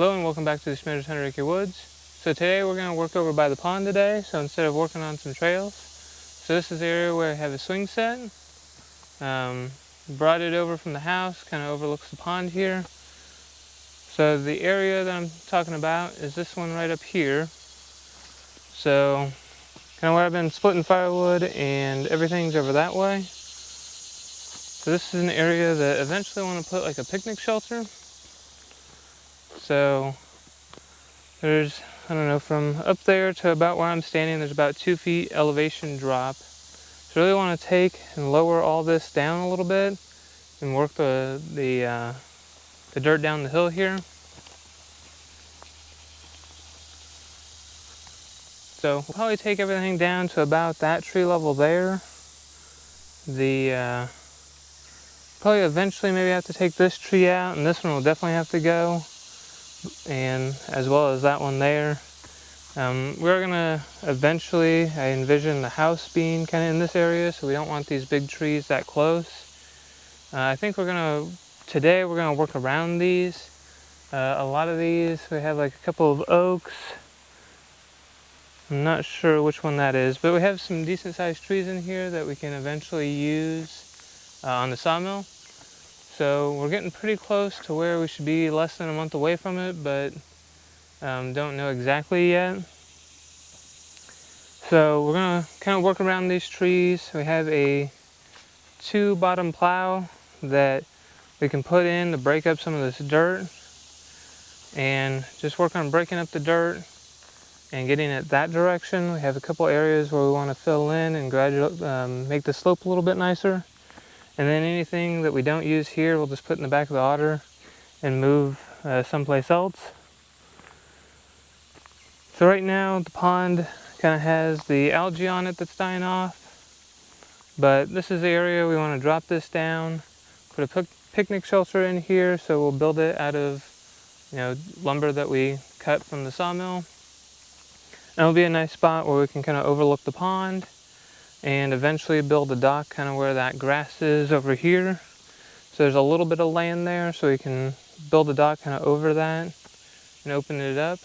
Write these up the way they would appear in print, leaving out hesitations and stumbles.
Hello and welcome back to the Schmitter's 100 Acre Woods. So today we're going to work over by the pond today, so instead of working on some trails. So this is the area where I have a swing set. Brought it over from the house, kind of overlooks the pond here. So the area that I'm talking about is this one right up here. So kind of where I've been splitting firewood and everything's over that way. So this is an area that eventually I want to put like a picnic shelter. So there's, I don't know, from up there to about where I'm standing, there's about 2 feet elevation drop. So I really want to take and lower all this down a little bit and work the dirt down the hill here. So we'll probably take everything down to about that tree level there. Probably eventually maybe have to take this tree out, and this one will definitely have to go, and as well as that one there. We're gonna eventually, I envision the house being kind of in this area, so we don't want these big trees that close. I think today we're gonna work around these. A lot of these, we have like a couple of oaks. I'm not sure which one that is, but we have some decent sized trees in here that we can eventually use on the sawmill. So we're getting pretty close to where we should be, less than a month away from it, but don't know exactly yet. So we're gonna kind of work around these trees. We have a 2-bottom plow that we can put in to break up some of this dirt, and just work on breaking up the dirt and getting it that direction. We have a couple areas where we want to fill in and gradually make the slope a little bit nicer. And then anything that we don't use here, we'll just put in the back of the auger and move someplace else. So right now the pond kind of has the algae on it that's dying off, but this is the area we want to drop this down, put a picnic shelter in here. So we'll build it out of lumber that we cut from the sawmill. And it'll be a nice spot where we can kind of overlook the pond and eventually build a dock kind of where that grass is over here. So there's a little bit of land there, so we can build a dock kind of over that and open it up.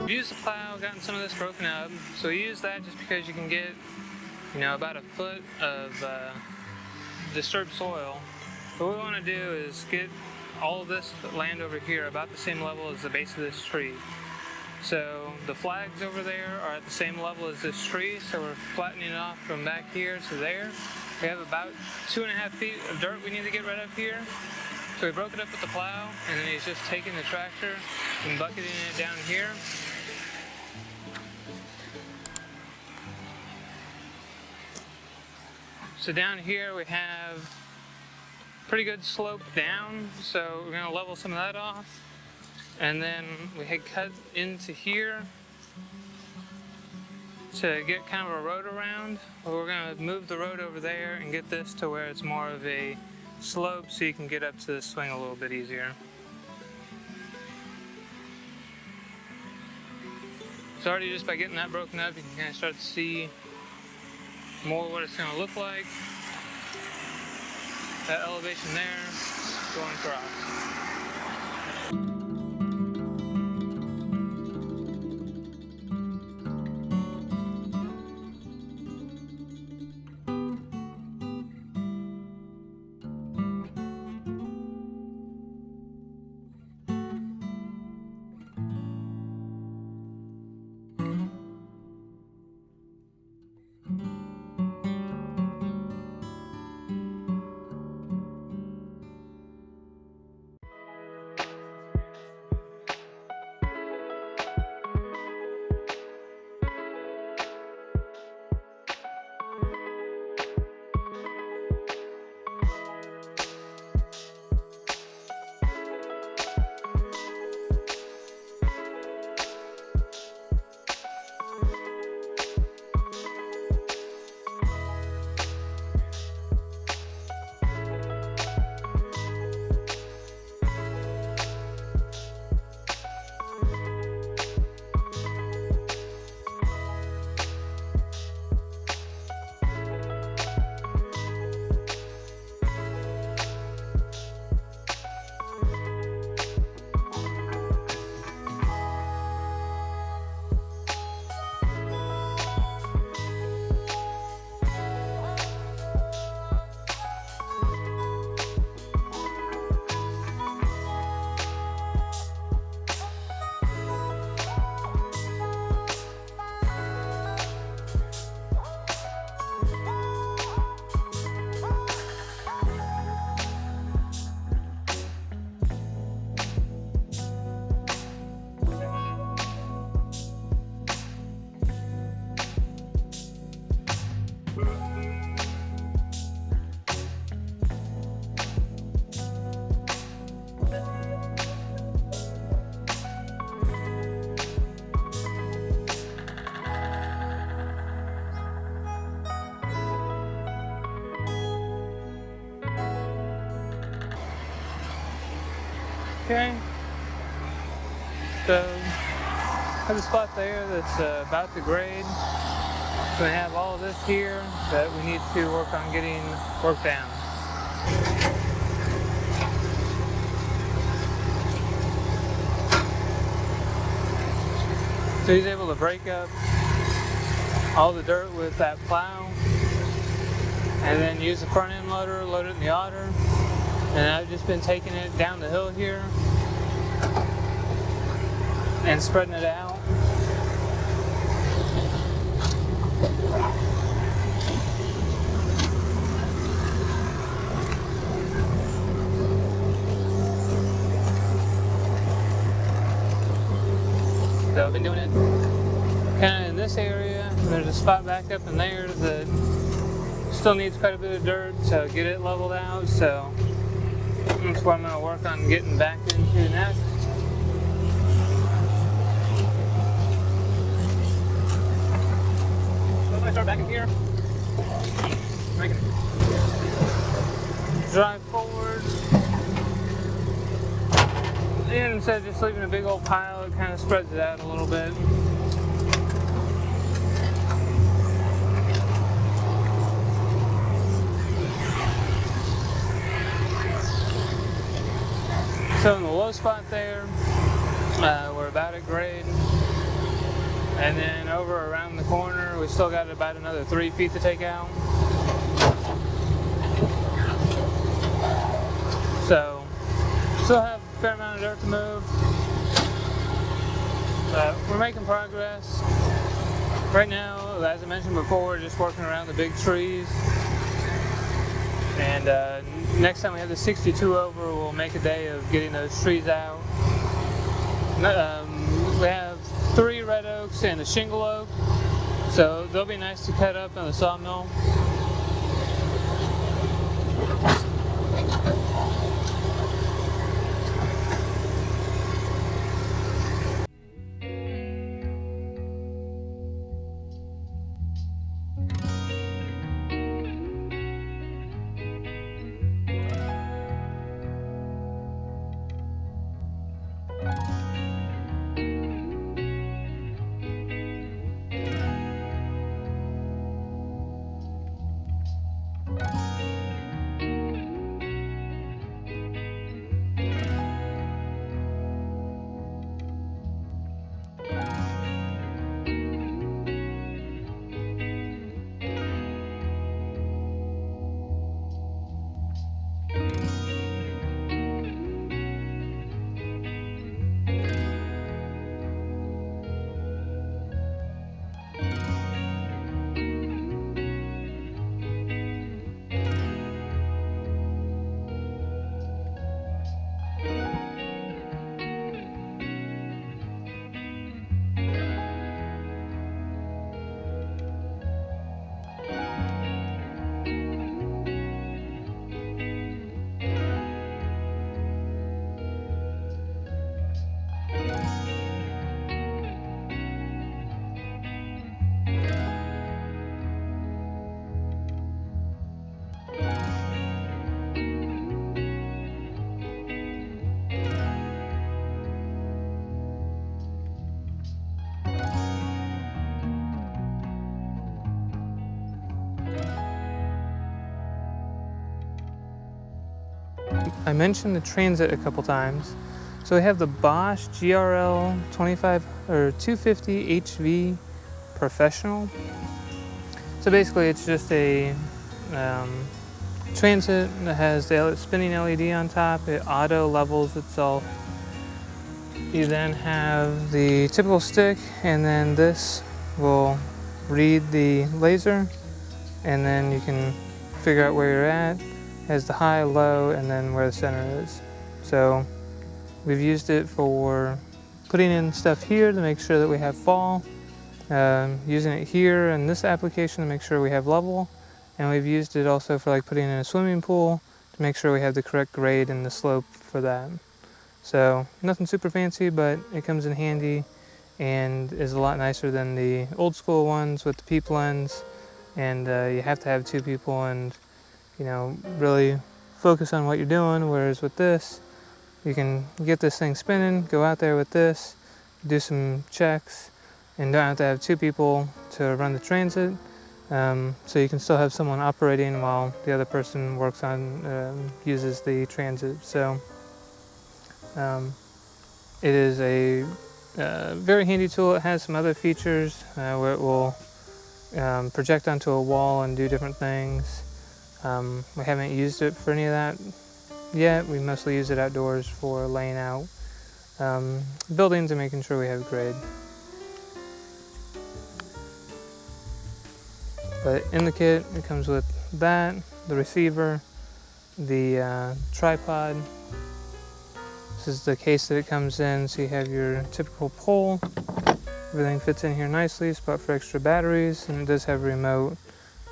Used the plow, gotten some of this broken up, so we use that just because you can get about a foot of disturbed soil. What we want to do is get all of this land over here about the same level as the base of this tree. So the flags over there are at the same level as this tree, so we're flattening it off from back here to there. We have about 2.5 feet of dirt we need to get rid of here. So we broke it up with the plow, and then he's just taking the tractor and bucketing it down here. So down here we have pretty good slope down, so we're going to level some of that off. And then we had cut into here to get kind of a road around. We're going to move the road over there and get this to where it's more of a slope so you can get up to the swing a little bit easier. So already just by getting that broken up, you can kind of start to see more what it's going to look like. That elevation there going across. Okay, so I have a spot there that's about to grade. So we have all of this here that we need to work on getting worked down. So he's able to break up all the dirt with that plow and then use the front end loader, load it in the auger. And I've just been taking it down the hill here and spreading it out. So I've been doing it kind of in this area. There's a spot back up in there that still needs quite a bit of dirt to get it leveled out. So that's what I'm going to work on getting back into next. So I'm going to start back in here. Drive forward. And instead of just leaving a big old pile, it kind of spreads it out a little bit. So in the low spot there, we're about at grade. And then over around the corner, we still got about another 3 feet to take out. So, still have a fair amount of dirt to move. But we're making progress. Right now, as I mentioned before, we're just working around the big trees. And next time we have the 62 over, we'll make a day of getting those trees out. We have 3 red oaks and a shingle oak, so they'll be nice to cut up in the sawmill. I mentioned the transit a couple times. So we have the Bosch GRL 250 HV Professional. So basically it's just a transit that has the spinning LED on top. It auto levels itself. You then have the typical stick, and then this will read the laser, and then you can figure out where you're at. It has the high, low, and then where the center is. So we've used it for putting in stuff here to make sure that we have fall, using it here in this application to make sure we have level, and we've used it also for like putting in a swimming pool to make sure we have the correct grade and the slope for that. So nothing super fancy, but it comes in handy and is a lot nicer than the old school ones with the peep lens, and you have to have two people and really focus on what you're doing, whereas with this you can get this thing spinning, go out there with this, do some checks, and don't have to have two people to run the transit, so you can still have someone operating while the other person works on uses the transit. So it is a very handy tool. It has some other features where it will project onto a wall and do different things. We haven't used it for any of that yet. We mostly use it outdoors for laying out buildings and making sure we have grade. But in the kit, it comes with that, the receiver, the tripod. This is the case that it comes in, so you have your typical pole. Everything fits in here nicely, spot for extra batteries, and it does have a remote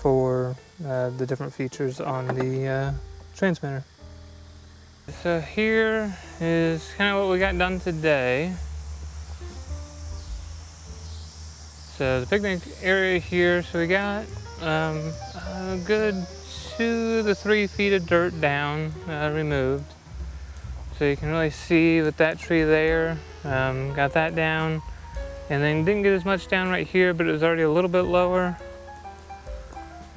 for the different features on the transmitter. So here is kind of what we got done today. So the picnic area here, so we got a good 2 to 3 feet of dirt down removed. So you can really see with that tree there, got that down, and then didn't get as much down right here, but it was already a little bit lower.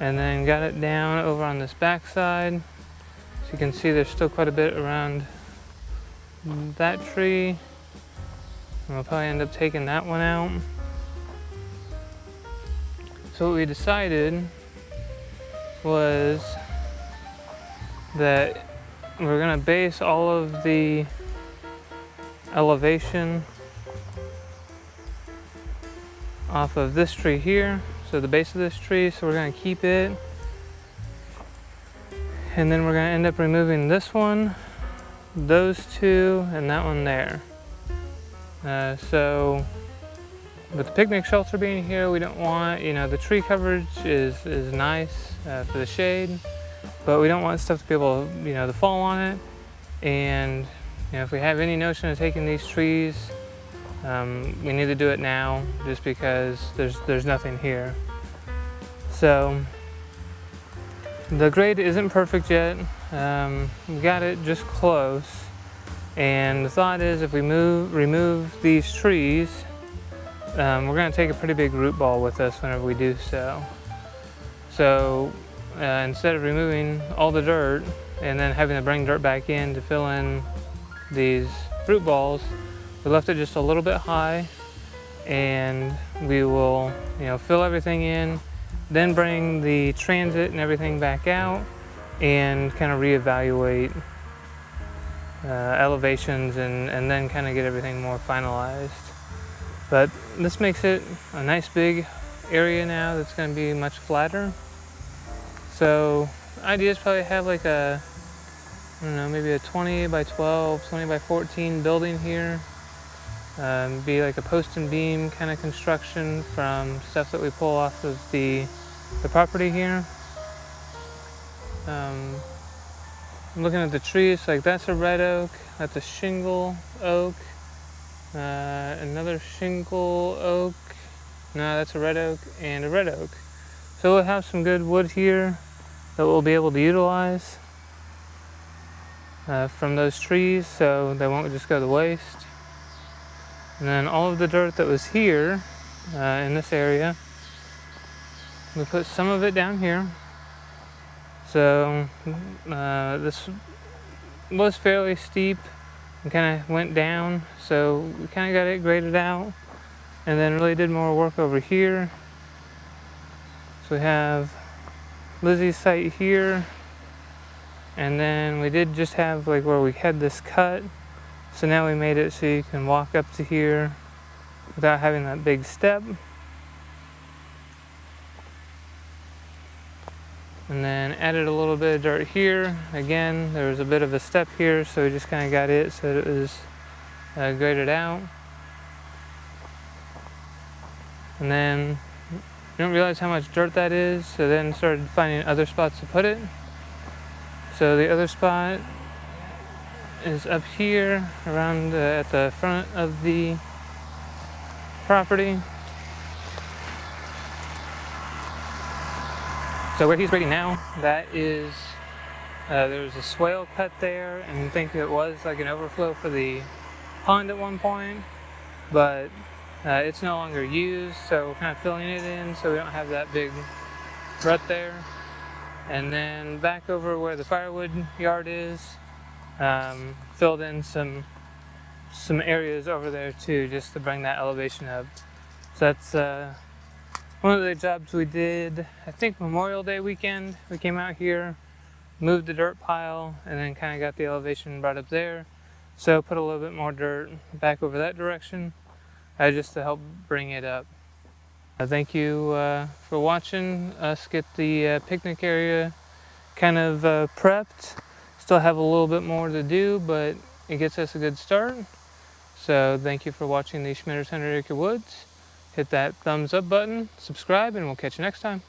And then got it down over on this back side. So you can see there's still quite a bit around that tree. And we'll probably end up taking that one out. So what we decided was that we're gonna base all of the elevation off of this tree here. So the base of this tree, so we're gonna keep it. And then we're gonna end up removing this one, those two, and that one there. So with the picnic shelter being here, we don't want, the tree coverage is nice for the shade, but we don't want stuff to be able, to fall on it. And if we have any notion of taking these trees, we need to do it now, just because there's nothing here. So the grade isn't perfect yet. We got it just close, and the thought is if we remove these trees, we're going to take a pretty big root ball with us whenever we do so. So instead of removing all the dirt and then having to bring dirt back in to fill in these root balls, we left it just a little bit high, and we will fill everything in, then bring the transit and everything back out and kind of reevaluate elevations and then kind of get everything more finalized. But this makes it a nice big area now that's going to be much flatter. So the idea is probably have like a, maybe a 20 by 12, 20 by 14 building here. Be like a post and beam kind of construction from stuff that we pull off of the property here. I'm looking at the trees, like that's a red oak, that's a shingle oak, another shingle oak, no, that's a red oak and a red oak. So we'll have some good wood here that we'll be able to utilize from those trees, so they won't just go to waste. And then all of the dirt that was here in this area, we put some of it down here. So this was fairly steep and kind of went down, so we kind of got it graded out, and then really did more work over here. So we have Lizzie's site here, and then we did just have like where we had this cut, so now we made it so you can walk up to here without having that big step. And then added a little bit of dirt here. Again, there was a bit of a step here, so we just kind of got it so that it was graded out. And then didn't realize how much dirt that is, so then started finding other spots to put it. So the other spot is up here around at the front of the property. So where he's grading now, that is, there was a swale cut there, and I think it was like an overflow for the pond at one point, but it's no longer used, so we're kind of filling it in so we don't have that big rut there. And then back over where the firewood yard is, filled in some areas over there too, just to bring that elevation up. So that's one of the jobs we did, I think Memorial Day weekend. We came out here, moved the dirt pile, and then kind of got the elevation brought up there. So put a little bit more dirt back over that direction, just to help bring it up. Thank you for watching us get the picnic area kind of prepped. Still have a little bit more to do, but it gets us a good start. So thank you for watching the Schmitter 100 Acre Woods. Hit that thumbs up button, subscribe, and we'll catch you next time.